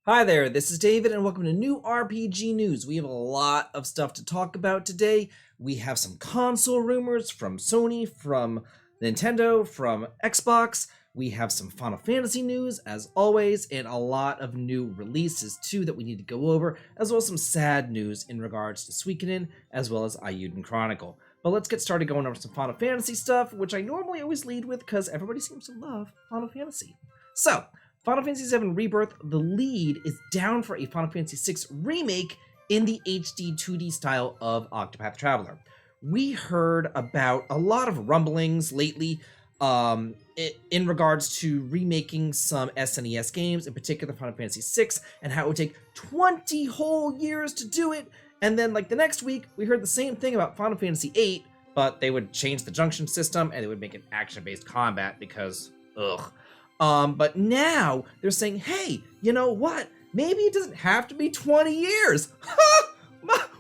Hi there, this is David and welcome to New RPG News. We have a lot of stuff to talk about today. We have some console rumors from Sony, from Nintendo, from Xbox. We have some Final Fantasy news, as always, and a lot of new releases too that we need to go over, as well as some sad news in regards to Suikoden, as well as Eiyuden Chronicle. But let's get started going over some Final Fantasy stuff, which I normally always lead with because everybody seems to love Final Fantasy. So, Final Fantasy VII Rebirth, the lead is down for a Final Fantasy VI remake in the HD2D style of Octopath Traveler. We heard about a lot of rumblings lately in regards to remaking some SNES games, in particular Final Fantasy VI, and how it would take 20 whole years to do it. And then, like the next week, we heard the same thing about Final Fantasy VIII, but they would change the junction system and they would make it action-based combat because, ugh. But now they're saying, hey, you know what? Maybe it doesn't have to be 20 years.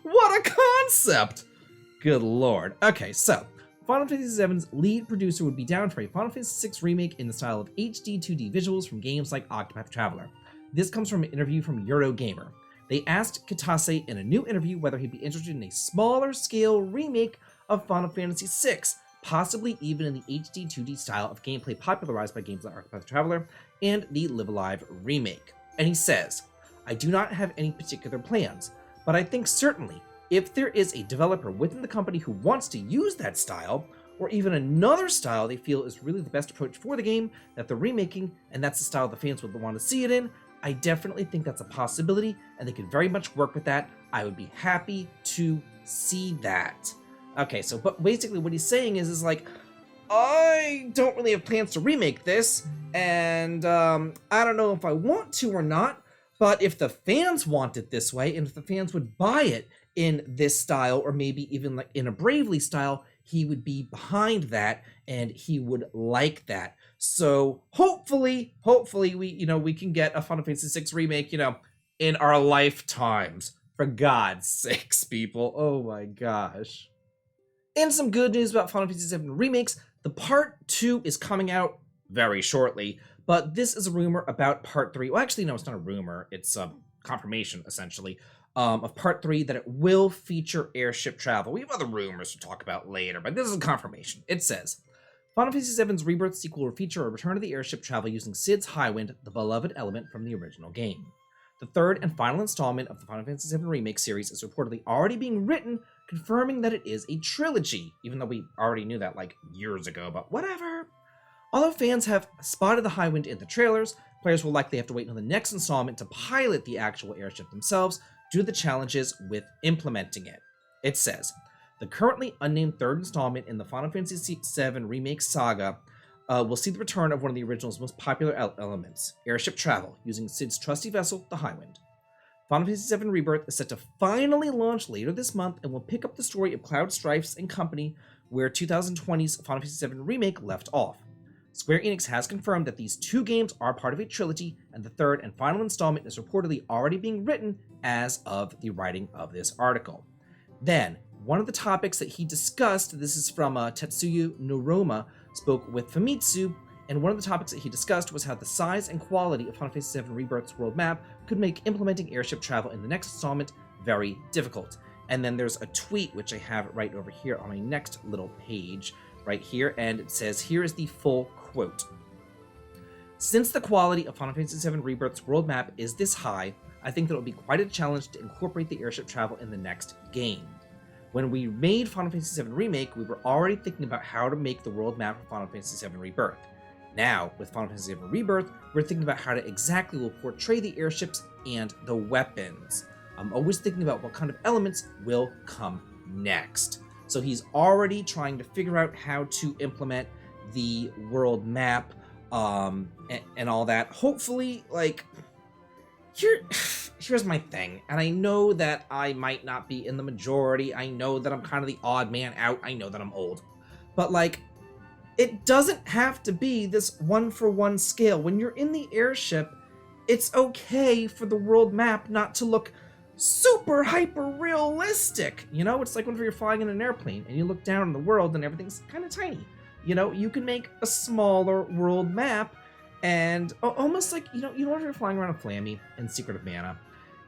What a concept! Good lord. Okay, so Final Fantasy VII's lead producer would be down for a Final Fantasy VI remake in the style of HD2D visuals from games like Octopath Traveler. This comes from an interview from Eurogamer. They asked Kitase in a new interview whether he'd be interested in a smaller scale remake of Final Fantasy VI, possibly even in the HD 2D style of gameplay popularized by games like Octopath Traveler and the Live Alive remake. And he says, I do not have any particular plans, but I think certainly if there is a developer within the company who wants to use that style, or even another style they feel is really the best approach for the game that they're remaking, and that's the style the fans would want to see it in, I definitely think that's a possibility, and they could very much work with that. I would be happy to see that. Okay, so but basically what he's saying is like, I don't really have plans to remake this, and I don't know if I want to or not, but if the fans want it this way, and if the fans would buy it in this style, or maybe even like in a Bravely style, he would be behind that, and he would like that. So hopefully we can get a Final Fantasy VI remake, in our lifetimes. For God's sakes, people. Oh my gosh. And some good news about Final Fantasy VII remakes. The Part 2 is coming out very shortly, but this is a rumor about Part 3. Well, actually, no, it's not a rumor. It's a confirmation, essentially, of Part 3 that it will feature airship travel. We have other rumors to talk about later, but this is a confirmation. It says, Final Fantasy VII's Rebirth sequel will feature a return of the airship travel using Cid's Highwind, the beloved element from the original game. The third and final installment of the Final Fantasy VII Remake series is reportedly already being written, confirming that it is a trilogy, even though we already knew that like years ago, but whatever. Although fans have spotted the Highwind in the trailers, players will likely have to wait until the next installment to pilot the actual airship themselves due to the challenges with implementing it. It says, the currently unnamed third installment in the Final Fantasy VII Remake saga will see the return of one of the original's most popular elements, airship travel, using Cid's trusty vessel, the Highwind. Final Fantasy VII Rebirth is set to finally launch later this month and will pick up the story of Cloud Strifes and company where 2020's Final Fantasy VII Remake left off. Square Enix has confirmed that these two games are part of a trilogy, and the third and final installment is reportedly already being written as of the writing of this article. Then, one of the topics that he discussed, this is from Tetsuya Noroma, spoke with Famitsu, and one of the topics that he discussed was how the size and quality of Final Fantasy VII Rebirth's world map could make implementing airship travel in the next installment very difficult. And then there's a tweet, which I have right over here on my next little page, right here, and it says, here is the full quote. Since the quality of Final Fantasy VII Rebirth's world map is this high, I think that it will be quite a challenge to incorporate the airship travel in the next game. When we made Final Fantasy VII Remake, we were already thinking about how to make the world map for Final Fantasy VII Rebirth. Now, with Final Fantasy VII Rebirth, we're thinking about how to exactly will portray the airships and the weapons. I'm always thinking about what kind of elements will come next. So he's already trying to figure out how to implement the world map and all that. Hopefully, like, here's my thing, and I know that I might not be in the majority, I know that I'm kind of the odd man out, I know that I'm old, but like, it doesn't have to be this one-for-one scale. When you're in the airship, it's okay for the world map not to look super hyper-realistic, It's like whenever you're flying in an airplane, and you look down in the world, and everything's kind of tiny. You can make a smaller world map, And almost like, you know if you're flying around a Flammy in Secret of Mana,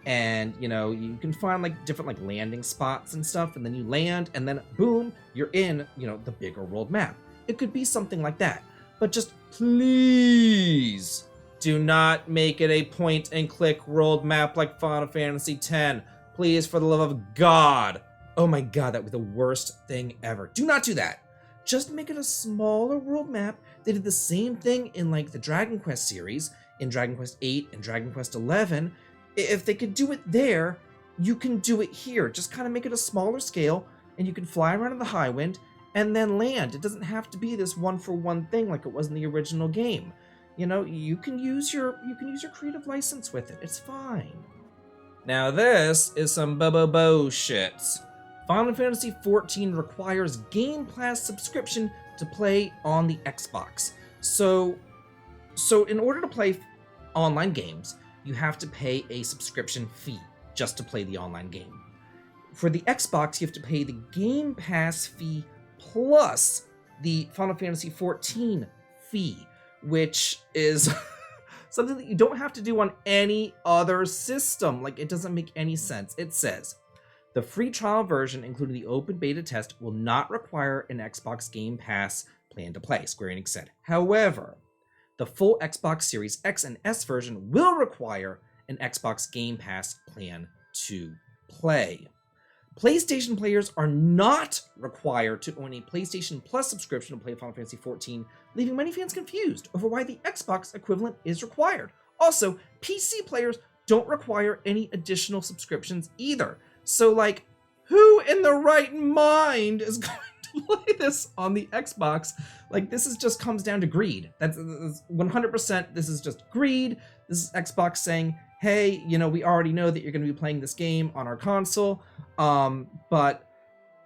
and you can find like different like landing spots and stuff, and then you land, and then boom, you're in the bigger world map. It could be something like that, but just please do not make it a point and click world map like Final Fantasy X. Please, for the love of God. Oh my God, that would be the worst thing ever. Do not do that. Just make it a smaller world map. They did the same thing in like the Dragon Quest series, in Dragon Quest VIII and Dragon Quest XI. If they could do it there, you can do it here. Just kind of make it a smaller scale, and you can fly around in the Highwind and then land. It doesn't have to be this one-for-one thing like it was in the original game. You can use your creative license with it. It's fine. Now this is some bullshit. Final Fantasy XIV requires Game Pass subscription to play on the Xbox. So in order to play online games, you have to pay a subscription fee just to play the online game. For the Xbox, you have to pay the Game Pass fee plus the Final Fantasy XIV fee, which is something that you don't have to do on any other system. Like, it doesn't make any sense. It says, the free trial version, including the open beta test, will not require an Xbox Game Pass plan to play, Square Enix said. However, the full Xbox Series X and S version will require an Xbox Game Pass plan to play. PlayStation players are not required to own a PlayStation Plus subscription to play Final Fantasy XIV, leaving many fans confused over why the Xbox equivalent is required. Also, PC players don't require any additional subscriptions either. So, like, who in the right mind is going to play this on the Xbox? Like, this just comes down to greed. That's 100%. This is just greed. This is Xbox saying, hey, we already know that you're going to be playing this game on our console, but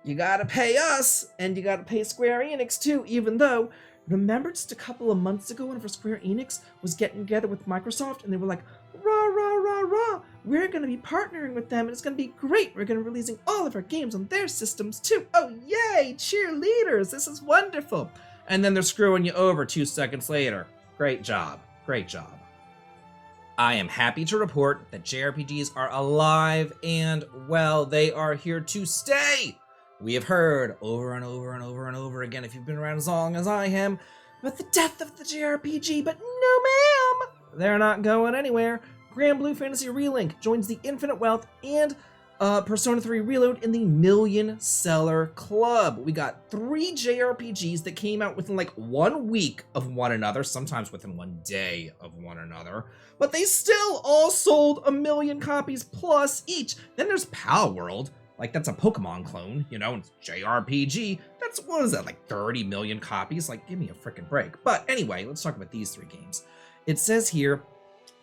you got to pay us, and you got to pay Square Enix too, even though, remember just a couple of months ago whenever Square Enix was getting together with Microsoft, and they were like, rah, rah, rah, rah, we're going to be partnering with them, and it's going to be great. We're going to be releasing all of our games on their systems too. Oh, yay, cheerleaders, this is wonderful. And then they're screwing you over 2 seconds later. Great job. Great job. I am happy to report that JRPGs are alive and well. They are here to stay. We have heard over and over and over and over again, if you've been around as long as I am, about the death of the JRPG, but no ma'am! They're not going anywhere. Grand Blue Fantasy Relink joins the Infinite Wealth and Persona 3 Reload in the Million Seller Club. We got 3 JRPGs that came out within like 1 week of one another, sometimes within 1 day of one another, but they still all sold 1 million copies plus each. Then there's Pal World, like that's a Pokemon clone, it's JRPG. That's, what is that, like 30 million copies? Like, give me a freaking break. But anyway, let's talk about these 3 games. It says here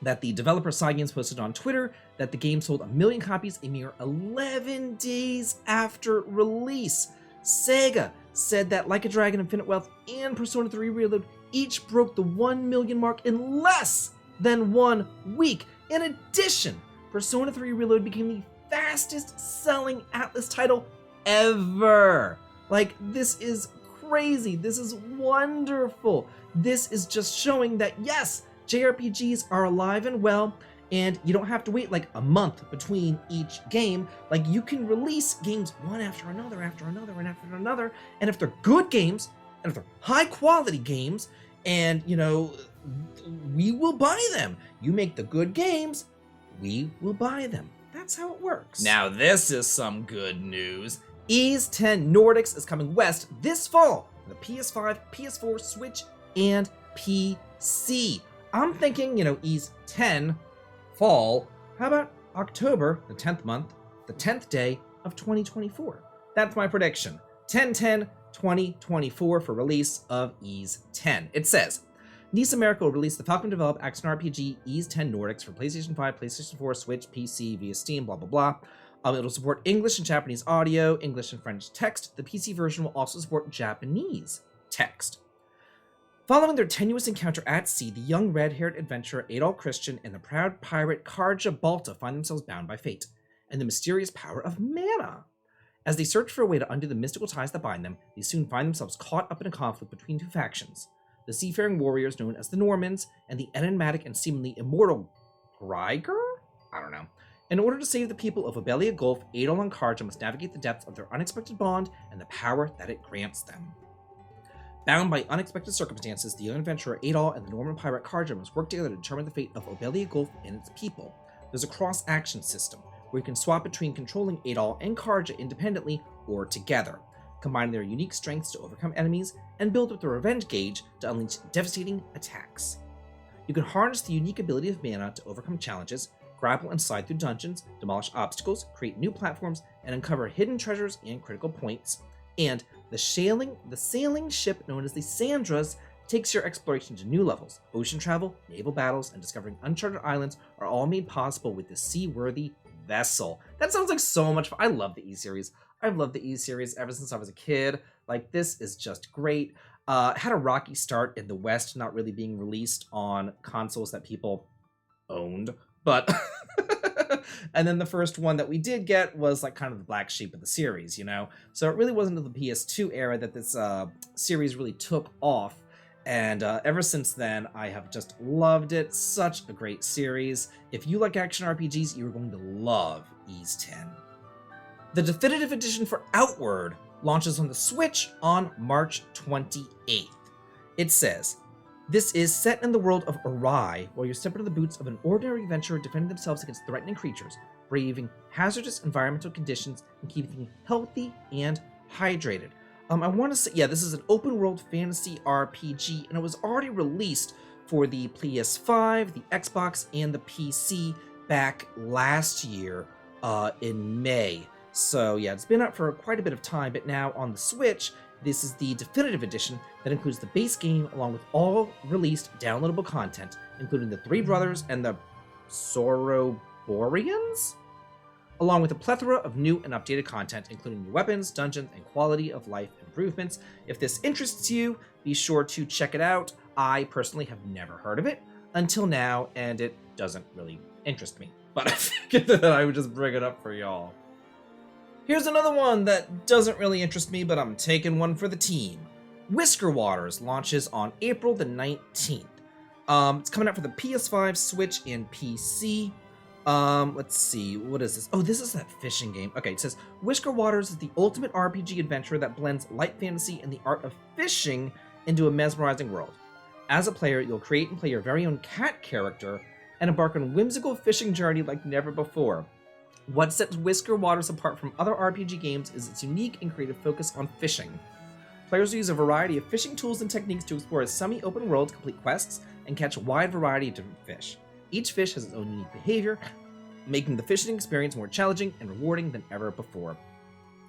that the developer Cygames posted on Twitter that the game sold 1 million copies a mere 11 days after release. Sega said that Like a Dragon, Infinite Wealth, and Persona 3 Reload each broke the 1 million mark in less than 1 week. In addition, Persona 3 Reload became the fastest selling Atlas title ever. Like, this is crazy. This is wonderful. This is just showing that, yes, JRPGs are alive and well, and you don't have to wait like a month between each game. Like, you can release games one after another, after another, and after another, and if they're good games, and if they're high quality games, and we will buy them. You make the good games, we will buy them. That's how it works. Now this is some good news. Ys 10 Nordics is coming west this fall for the PS5, PS4, Switch, and PC. I'm thinking, Ys 10 fall. How about October, the 10th month, the 10th day of 2024? That's my prediction. 10/10/2024 for release of Ys 10. It says, NIS America will release the Falcon-developed action RPG Ys 10 Nordics for PlayStation 5, PlayStation 4, Switch, PC, via Steam, blah, blah, blah. It'll support English and Japanese audio, English and French text. The PC version will also support Japanese text. Following their tenuous encounter at sea, the young red-haired adventurer Adol Christian and the proud pirate Karja Balta find themselves bound by fate and the mysterious power of mana. As they search for a way to undo the mystical ties that bind them, they soon find themselves caught up in a conflict between 2 factions. the seafaring warriors known as the Normans, and the enigmatic and seemingly immortal Greiger? I don't know. In order to save the people of Obelia Gulf, Adol and Karja must navigate the depths of their unexpected bond and the power that it grants them. Bound by unexpected circumstances, the young adventurer Adol and the Norman pirate Karja must work together to determine the fate of Obelia Gulf and its people. There's a cross-action system, where you can swap between controlling Adol and Karja independently or together, combining their unique strengths to overcome enemies, and build up the revenge gauge to unleash devastating attacks. You can harness the unique ability of mana to overcome challenges, grapple and slide through dungeons, demolish obstacles, create new platforms, and uncover hidden treasures and critical points. And the sailing ship known as the Sandras takes your exploration to new levels. Ocean travel, naval battles, and discovering uncharted islands are all made possible with the seaworthy vessel. That sounds like so much fun. I love the E-Series. I've loved the E-Series ever since I was a kid. Like, this is just great. Had a rocky start in the West, not really being released on consoles that people owned, but and then the first one that we did get was like kind of the black sheep of the series, you know? So it really wasn't until the PS2 era that this series really took off, and ever since then I have just loved it. Such a great series. If you like action RPGs, you're going to love Ys 10. The definitive edition for Outward launches on the Switch on March 28th. It says, this is set in the world of Arai, where you step into the boots of an ordinary adventurer defending themselves against threatening creatures, braving hazardous environmental conditions, and keeping healthy and hydrated. I want to say, yeah, this is an open world fantasy RPG, and it was already released for the PS5, the Xbox, and the PC back last year in May. So yeah, it's been out for quite a bit of time, but now on the Switch, this is the definitive edition that includes the base game along with all released downloadable content, including the Three Brothers and the Soroborians, along with a plethora of new and updated content, including new weapons, dungeons, and quality of life improvements. If this interests you, be sure to check it out. I personally have never heard of it until now, and it doesn't really interest me, but I figured that I would just bring it up for y'all. Here's another one that doesn't really interest me, but I'm taking one for the team. Whisker Waters launches on April the 19th. It's coming out for the PS5, Switch, and PC. Let's see, what is this? Oh, this is that fishing game. Okay, it says, Whisker Waters is the ultimate RPG adventure that blends light fantasy and the art of fishing into a mesmerizing world. As a player, you'll create and play your very own cat character and embark on a whimsical fishing journey like never before. What sets Whisker Waters apart from other RPG games is its unique and creative focus on fishing. Players will use a variety of fishing tools and techniques to explore a semi-open world, complete quests, and catch a wide variety of different fish. Each fish has its own unique behavior, making the fishing experience more challenging and rewarding than ever before.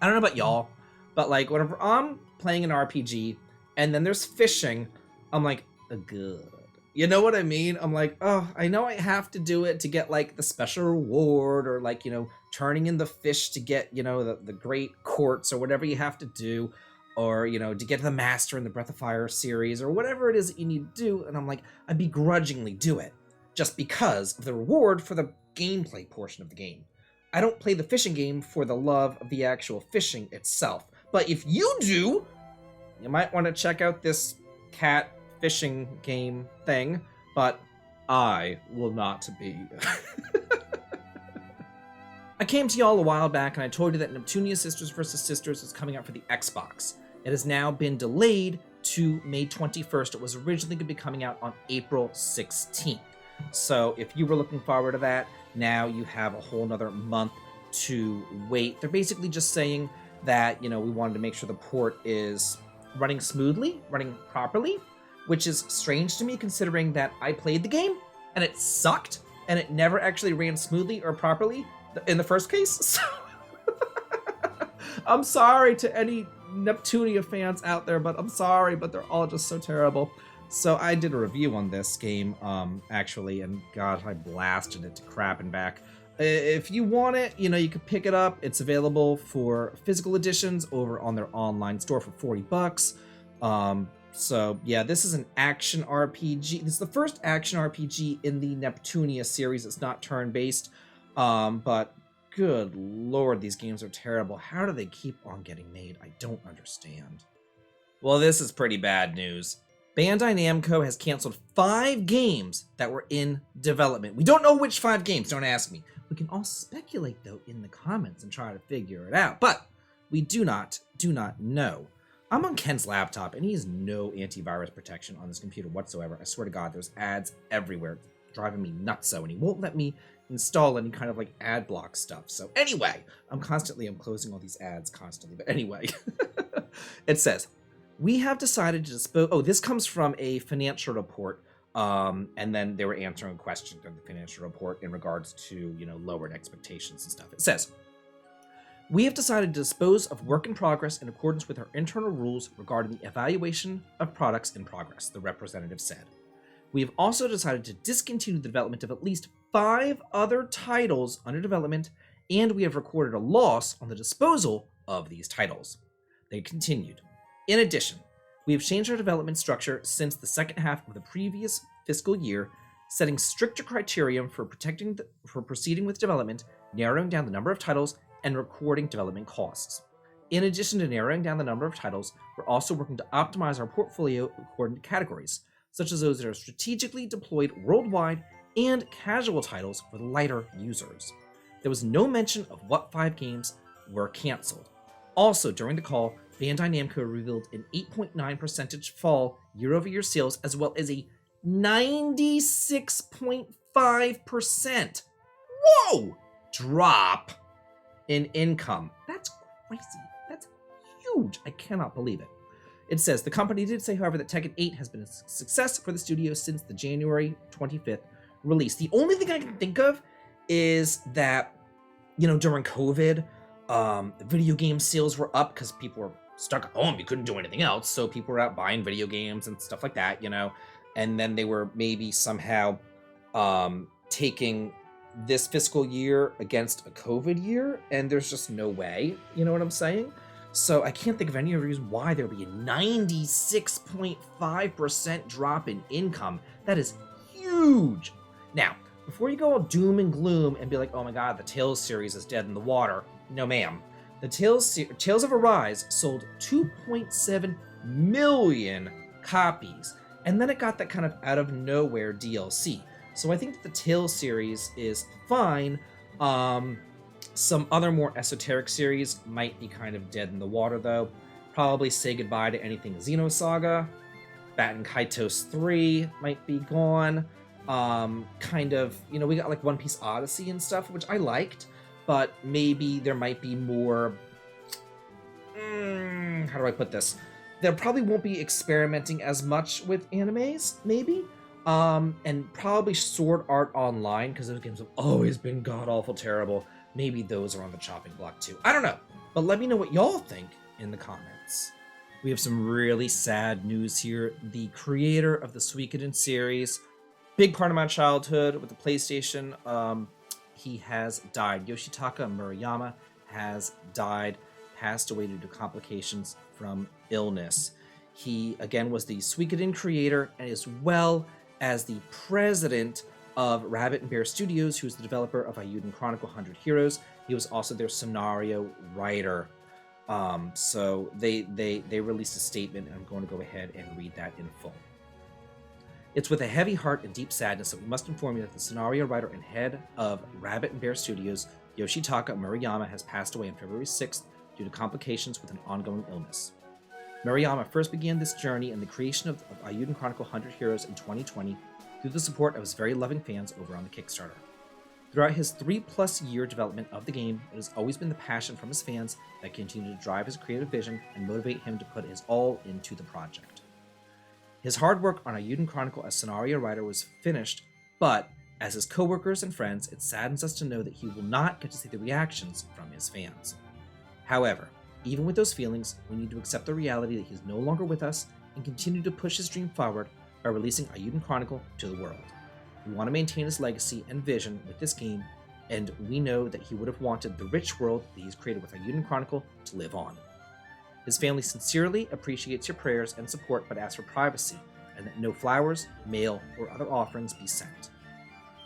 I don't know about y'all, but like whenever I'm playing an RPG and then there's fishing, I'm like, good. You know what I mean? I'm like, oh, I know I have to do it to get like the special reward, or like, you know, turning in the fish to get, you know, the great quartz or whatever you have to do, or, you know, to get the master in the Breath of Fire series or whatever it is that you need to do. And I'm like, I begrudgingly do it just because of the reward for the gameplay portion of the game. I don't play the fishing game for the love of the actual fishing itself. But if you do, you might want to check out this cat fishing game thing, but I will not be. I came to y'all a while back and I told you that Neptunia Sisters vs. Sisters is coming out for the Xbox. It has now been delayed to May 21st. It was originally going to be coming out on April 16th. So if you were looking forward to that, now you have a whole nother month to wait. They're basically just saying that, you know, we wanted to make sure the port is running smoothly, running properly, which is strange to me considering that I played the game and it sucked and it never actually ran smoothly or properly in the first case. So I'm sorry to any Neptunia fans out there, but I'm sorry, but they're all just so terrible. So I did a review on this game, actually, and God, I blasted it to crap and back. If you want it, you know, you can pick it up. It's available for physical editions over on their online store for $40. So yeah, this is an action RPG. This is the first action RPG in the Neptunia series. It's not turn-based, but good lord, these games are terrible. How do they keep on getting made? I don't understand. Well, this is pretty bad news. Bandai Namco has canceled 5 games that were in development. We don't know which 5 games, don't ask me. We can all speculate, though, in the comments and try to figure it out. But we do not know. I'm on Ken's laptop, and he has no antivirus protection on this computer whatsoever. I swear to God, there's ads everywhere. It's driving me nutso, and he won't let me install any kind of like ad block stuff. So anyway, I'm closing all these ads constantly. But anyway, it says, we have decided to dispose. Oh, this comes from a financial report. And then they were answering questions in the financial report in regards to, lowered expectations and stuff. It says, we have decided to dispose of work in progress in accordance with our internal rules regarding the evaluation of products in progress, the representative said. We have also decided to discontinue the development of at least 5 other titles under development, and we have recorded a loss on the disposal of these titles. They continued. In addition, we have changed our development structure since the second half of the previous fiscal year, setting stricter criterion for proceeding with development, narrowing down the number of titles, and recording development costs. In addition to narrowing down the number of titles, we're also working to optimize our portfolio according to categories, such as those that are strategically deployed worldwide and casual titles for the lighter users. There was no mention of what 5 games were canceled. Also, during the call, Bandai Namco revealed an 8.9% fall year-over-year sales, as well as a 96.5% drop in income. That's crazy. That's huge. I cannot believe it. It says, the company did say, however, that Tekken 8 has been a success for the studio since the January 25th release. The only thing I can think of is that, during COVID, video game sales were up because people were stuck at home. You couldn't do anything else. So people were out buying video games and stuff like that, and then they were maybe somehow taking this fiscal year against a COVID year, and there's just no way, you know what I'm saying? So I can't think of any reason why there would be a 96.5% drop in income. That is huge. Now, before you go all doom and gloom and be like, oh my God, the Tales series is dead in the water. No, ma'am. The Tales of Arise sold 2.7 million copies, and then it got that kind of out of nowhere DLC. So I think that the Tales series is fine. Some other more esoteric series might be kind of dead in the water, though. Probably say goodbye to anything Xenosaga. Batten Kaitos 3 might be gone. We got like One Piece Odyssey and stuff, which I liked, but maybe there might be more... how do I put this? There probably won't be experimenting as much with animes, maybe. And probably Sword Art Online, because those games have always been god-awful terrible. Maybe those are on the chopping block too. I don't know, but let me know what y'all think in the comments. We have some really sad news here. The creator of the Suikoden series, big part of my childhood with the PlayStation, he has died. Yoshitaka Murayama has died, passed away due to complications from illness. He, again, was the Suikoden creator, and as well as the president of Rabbit and Bear Studios, who's the developer of Highwind Chronicle 100 Heroes. He was also their scenario writer. So they released a statement, and I'm going to go ahead and read that in full. It's with a heavy heart and deep sadness that we must inform you that the scenario writer and head of Rabbit and Bear Studios, Yoshitaka Murayama, has passed away on February 6th due to complications with an ongoing illness. Murayama first began this journey in the creation of Highwind Chronicle 100 Heroes in 2020 through the support of his very loving fans over on the Kickstarter. Throughout his 3+ year development of the game, it has always been the passion from his fans that continue to drive his creative vision and motivate him to put his all into the project. His hard work on Highwind Chronicle as scenario writer was finished, but as his co-workers and friends, it saddens us to know that he will not get to see the reactions from his fans. However, even with those feelings, we need to accept the reality that he's no longer with us and continue to push his dream forward by releasing Highwind Chronicle to the world. We want to maintain his legacy and vision with this game, and we know that he would have wanted the rich world that he's created with Highwind Chronicle to live on. His family sincerely appreciates your prayers and support, but asks for privacy, and that no flowers, mail, or other offerings be sent.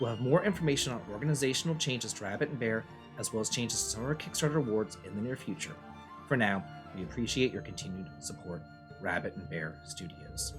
We'll have more information on organizational changes to Rabbit and Bear, as well as changes to some of our Kickstarter awards in the near future. For now, we appreciate your continued support, Rabbit and Bear Studios.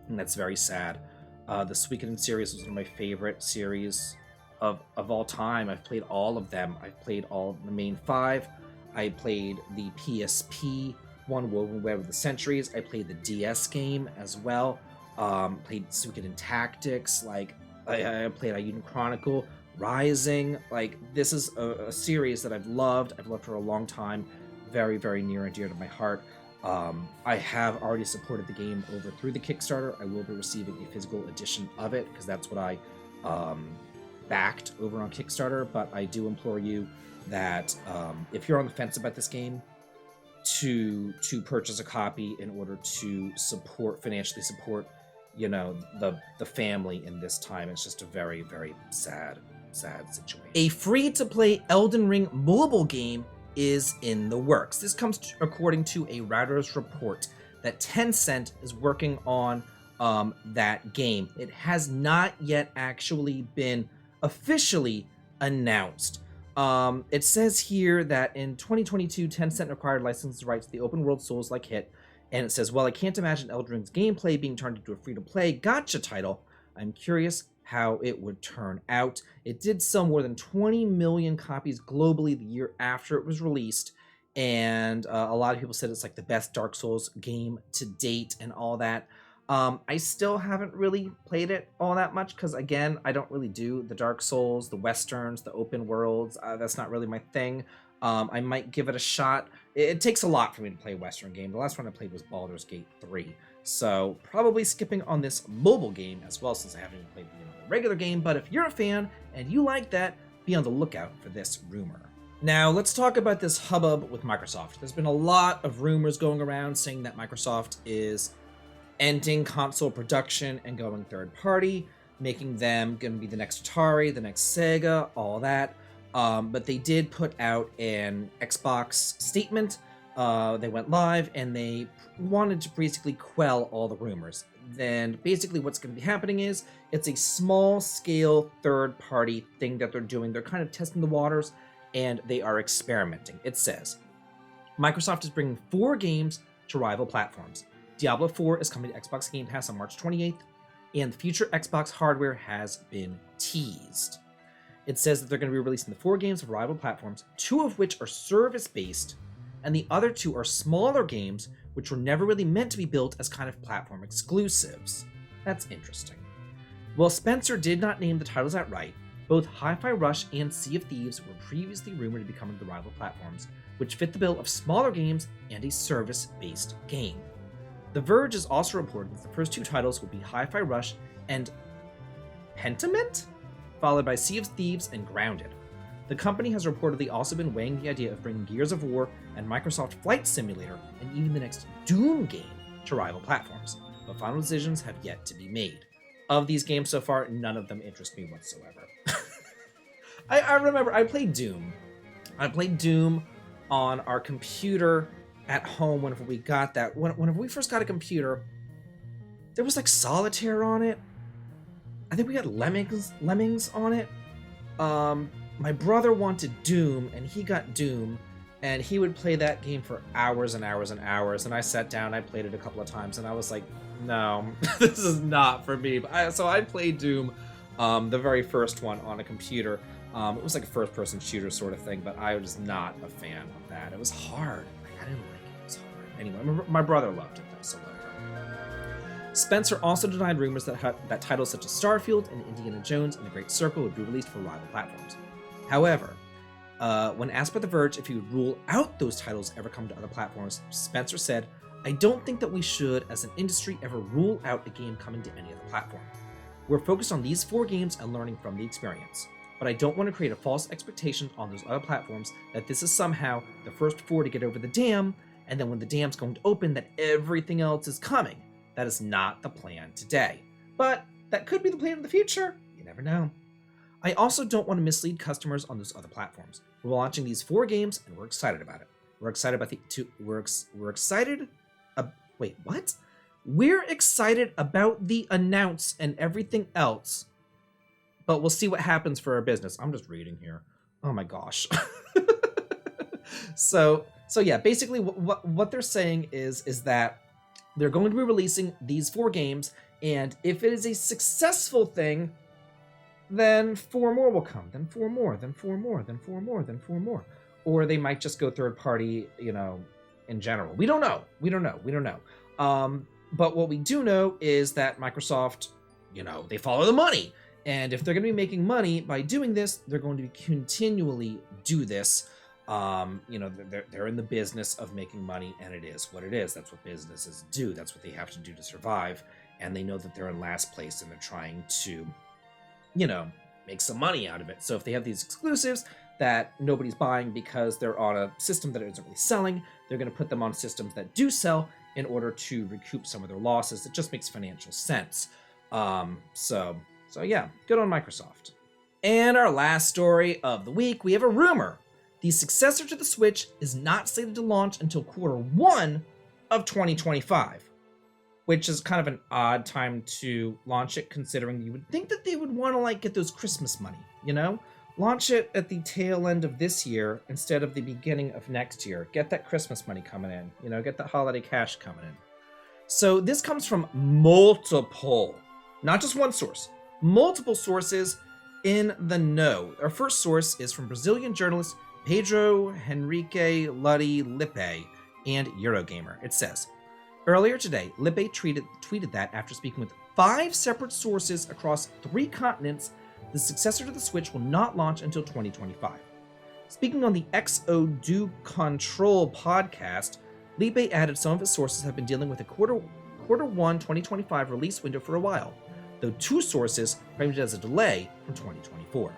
and that's very sad. The Suikoden series was one of my favorite series of all time. I've played all of them. I've played all the main 5. I played the PSP one, Woven Web of the Centuries. I played the DS game as well. Played Suikoden Tactics. Like I played Ayuden Chronicle, Rising. Like this is a series that I've loved. I've loved for a long time. Very, very near and dear to my heart. I have already supported the game over through the Kickstarter. I will be receiving a physical edition of it because that's what I backed over on Kickstarter. But I do implore you that if you're on the fence about this game, to purchase a copy in order to financially support, the family in this time. It's just a very, very sad situation. A free-to-play Elden Ring mobile game is in the works. This comes according to a Reuters report that Tencent is working on that game. It has not yet actually been officially announced. It says here that in 2022, Tencent acquired license rights to the open world Souls-like hit, and it says, "Well, I can't imagine Elden Ring's gameplay being turned into a free-to-play gacha title. I'm curious how it would turn out." It did sell more than 20 million copies globally the year after it was released, and a lot of people said it's like the best Dark Souls game to date and all that. I still haven't really played it all that much because, again, I don't really do the Dark Souls, the Westerns, the open worlds. That's not really my thing. I might give it a shot. It takes a lot for me to play a Western game. The last one I played was Baldur's Gate 3. So probably skipping on this mobile game as well, since I haven't even played the regular game. But if you're a fan and you like that, be on the lookout for this rumor. Now, let's talk about this hubbub with Microsoft. There's been a lot of rumors going around saying that Microsoft is ending console production and going third party, making them going to be the next Atari, the next Sega, all that. But they did put out an Xbox statement. They went live and they wanted to basically quell all the rumors. Then basically what's going to be happening is it's a small scale third party thing that they're doing. They're kind of testing the waters and they are experimenting. It says, Microsoft is bringing 4 games to rival platforms. Diablo 4 is coming to Xbox Game Pass on March 28th, and the future Xbox hardware has been teased. It says that they're going to be releasing the 4 games of rival platforms, 2 of which are service-based, and the other 2 are smaller games which were never really meant to be built as kind of platform exclusives. That's interesting. While Spencer did not name the titles outright, both Hi-Fi Rush and Sea of Thieves were previously rumored to be coming to the rival platforms, which fit the bill of smaller games and a service-based game. The Verge is also reporting that the first 2 titles will be Hi-Fi Rush and Pentiment, followed by Sea of Thieves and Grounded. The company has reportedly also been weighing the idea of bringing Gears of War and Microsoft Flight Simulator and even the next Doom game to rival platforms, but final decisions have yet to be made. Of these games so far, none of them interest me whatsoever. I remember I played Doom. I played Doom on our computer at home whenever we got that. Whenever we first got a computer, there was like Solitaire on it. I think we got Lemmings on it. My brother wanted Doom, and he got Doom, and he would play that game for hours and hours and hours, and I sat down, I played it a couple of times, and I was like, no, this is not for me. So I played Doom, the very first one on a computer. It was like a first-person shooter sort of thing, but I was not a fan of that. It was hard. I didn't like it. It was hard. Anyway, my brother loved it, though, so whatever. Spencer also denied rumors that titles such as Starfield and Indiana Jones and The Great Circle would be released for rival platforms. However, when asked by The Verge if he would rule out those titles ever come to other platforms, Spencer said, "I don't think that we should, as an industry, ever rule out a game coming to any other platform. We're focused on these 4 games and learning from the experience. But I don't want to create a false expectation on those other platforms that this is somehow the first 4 to get over the dam, and then when the dam's going to open, that everything else is coming. That is not the plan today. But that could be the plan in the future. You never know. I also don't want to mislead customers on those other platforms. We're launching these 4 games, and we're excited about it. We're excited about we're excited. Wait, what? We're excited about the announce and everything else, but we'll see what happens for our business." I'm just reading here. Oh my gosh. So yeah, basically what they're saying is that they're going to be releasing these 4 games And if it is a successful thing, then 4 more will come, then 4 more, then 4 more, then 4 more, then 4 more. Or they might just go third party, in general. We don't know. But what we do know is that Microsoft, they follow the money. And if they're going to be making money by doing this, they're going to continually do this. They're in the business of making money, and it is what it is. That's what businesses do. That's what they have to do to survive. And they know that they're in last place, and they're trying to, make some money out of it. So if they have these exclusives that nobody's buying because they're on a system that isn't really selling, they're going to put them on systems that do sell in order to recoup some of their losses. It just makes financial sense. So yeah, good on Microsoft. And our last story of the week, we have a rumor. The successor to the Switch is not slated to launch until Q1 of 2025, which is kind of an odd time to launch it, considering you would think that they would want to get those Christmas money, Launch it at the tail end of this year instead of the beginning of next year. Get that Christmas money coming in, get that holiday cash coming in. So this comes from multiple, not just one source, multiple sources in the know. Our first source is from Brazilian journalist Pedro Henrique Ludi Lippe and Eurogamer. It says, earlier today, Lippe tweeted that after speaking with 5 separate sources across 3 continents, the successor to the Switch will not launch until 2025. Speaking on the XO2 Control podcast, Lippe added some of his sources have been dealing with a Q1 2025 release window for a while, though 2 sources framed it as a delay from 2024.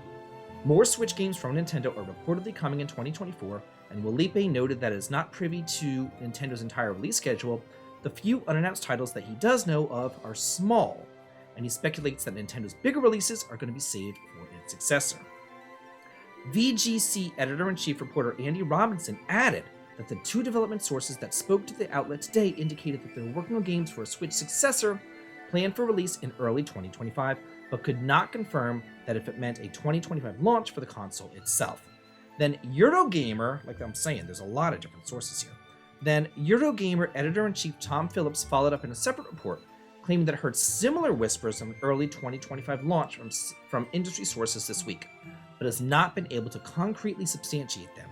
More Switch games from Nintendo are reportedly coming in 2024, and while Lippe noted that it is not privy to Nintendo's entire release schedule, the few unannounced titles that he does know of are small, and he speculates that Nintendo's bigger releases are going to be saved for its successor. VGC editor-in-chief reporter Andy Robinson added that the 2 development sources that spoke to the outlet today indicated that they're working on games for a Switch successor planned for release in early 2025, but could not confirm that if it meant a 2025 launch for the console itself. Then Eurogamer, like I'm saying, there's a lot of different sources here. Then Eurogamer editor-in-chief Tom Phillips followed up in a separate report, claiming that it heard similar whispers of an early 2025 launch from industry sources this week, but has not been able to concretely substantiate them.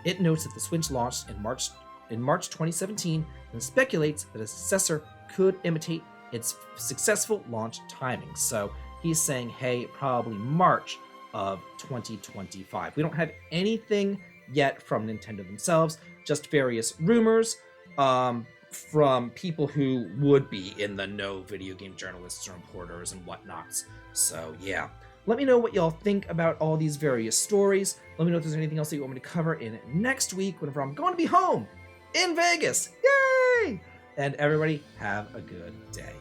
It notes that the Switch launched in March 2017 and speculates that a successor could imitate its successful launch timing. So he's saying, hey, probably March of 2025. We don't have anything yet from Nintendo themselves, just various rumors from people who would be in the know, video game journalists or reporters and whatnots. So yeah, let me know what y'all think about all these various stories. Let me know if there's anything else that you want me to cover in next week whenever I'm going to be home in Vegas. Yay! And everybody have a good day.